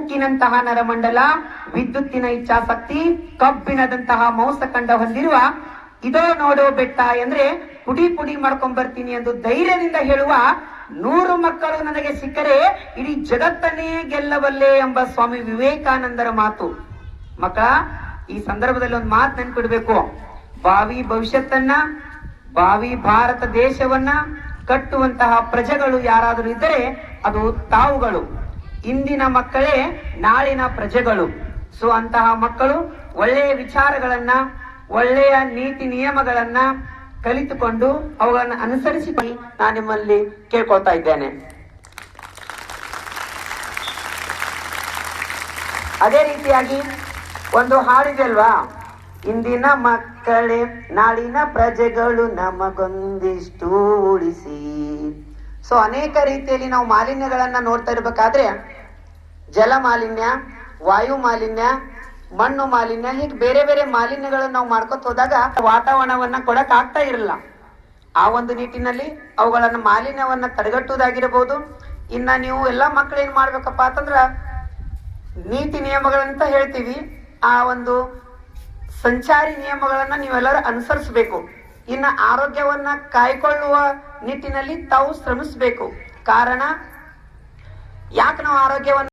ಉಕ್ಕಿನಂತಹ ನರಮಂಡಲ, ವಿದ್ಯುತ್ತಿನ ಇಚ್ಛಾಶಕ್ತಿ, ಕಬ್ಬಿಣದಂತಹ ಮೌಸಖಂಡ ಹೊಂದಿರುವ ಇದೋ ನೋಡೋ ಬೆಟ್ಟ ಅಂದ್ರೆ ಪುಡಿ ಪುಡಿ ಮಾಡ್ಕೊಂಡ್ ಬರ್ತೀನಿ ಎಂದು ಧೈರ್ಯದಿಂದ ಹೇಳುವ 100 ಮಕ್ಕಳು ನನಗೆ ಸಿಕ್ಕರೆ ಇಡೀ ಜಗತ್ತನ್ನೇ ಗೆಲ್ಲಬಲ್ಲೆ ಎಂಬ ಸ್ವಾಮಿ ವಿವೇಕಾನಂದರ ಮಾತು. ಮಕ್ಕಳ, ಈ ಸಂದರ್ಭದಲ್ಲಿ ಒಂದು ಮಾತು ನೆನ್ಪಿಡ್ಬೇಕು. ಭಾವಿ ಭವಿಷ್ಯತ್ತನ್ನ, ಭಾವಿ ಭಾರತ ದೇಶವನ್ನ ಕಟ್ಟುವಂತಹ ಪ್ರಜೆಗಳು ಯಾರಾದರೂ ಇದ್ದರೆ ಅದು ತಾವುಗಳು. ಇಂದಿನ ಮಕ್ಕಳೇ ನಾಳಿನ ಪ್ರಜೆಗಳು. ಸೊ ಅಂತಹ ಮಕ್ಕಳು ಒಳ್ಳೆಯ ವಿಚಾರಗಳನ್ನ, ಒಳ್ಳೆಯ ನೀತಿ ನಿಯಮಗಳನ್ನ ಕಲಿತುಕೊಂಡು ಅವುಗಳನ್ನು ಅನುಸರಿಸಿ ನಾನು ನಿಮ್ಮಲ್ಲಿ ಕೇಳ್ಕೊಳ್ತಾ ಇದ್ದೇನೆ. ಅದೇ ರೀತಿಯಾಗಿ ಒಂದು ಹಾಡಿದೆ ಅಲ್ವಾ, ಇಂದಿನ ಮಕ್ಕಳೇ ನಾಳಿನ ಪ್ರಜೆಗಳು ನಮಗೊಂದಿಷ್ಟು ಉಳಿಸಿ. ಸೊ ಅನೇಕ ರೀತಿಯಲ್ಲಿ ನಾವು ಮಾಲಿನ್ಯಗಳನ್ನ ನೋಡ್ತಾ ಇರ್ಬೇಕಾದ್ರೆ ಜಲ ಮಾಲಿನ್ಯ, ವಾಯು ಮಾಲಿನ್ಯ, ಮಣ್ಣು ಮಾಲಿನ್ಯ, ಹೀಗೆ ಬೇರೆ ಬೇರೆ ಮಾಲಿನ್ಯಗಳನ್ನು ನಾವು ಮಾಡ್ಕೊತ ಹೋದಾಗ ವಾತಾವರಣವನ್ನ ಕೊಡಕ್ ಆಗ್ತಾ ಇರಲ್ಲ. ಆ ಒಂದು ನಿಟ್ಟಿನಲ್ಲಿ ಅವುಗಳನ್ನ ಮಾಲಿನ್ಯವನ್ನ ತಡೆಗಟ್ಟುವುದಾಗಿರಬಹುದು. ಇನ್ನ ನೀವು ಎಲ್ಲಾ ಮಕ್ಕಳು ಏನ್ ಮಾಡ್ಬೇಕಪ್ಪ ಅಂತಂದ್ರ ನೀತಿ ನಿಯಮಗಳಂತ ಹೇಳ್ತೀವಿ, ಆ ಒಂದು ಸಂಚಾರಿ ನಿಯಮಗಳನ್ನ ನೀವೆಲ್ಲರೂ ಅನುಸರಿಸಬೇಕು. ಇನ್ನ ಆರೋಗ್ಯವನ್ನ ಕಾಯ್ಕೊಳ್ಳುವ ನಿಟ್ಟಿನಲ್ಲಿ ತಾವು ಶ್ರಮಿಸಬೇಕು. ಕಾರಣ ಯಾಕೆ ನಾವು ಆರೋಗ್ಯವನ್ನ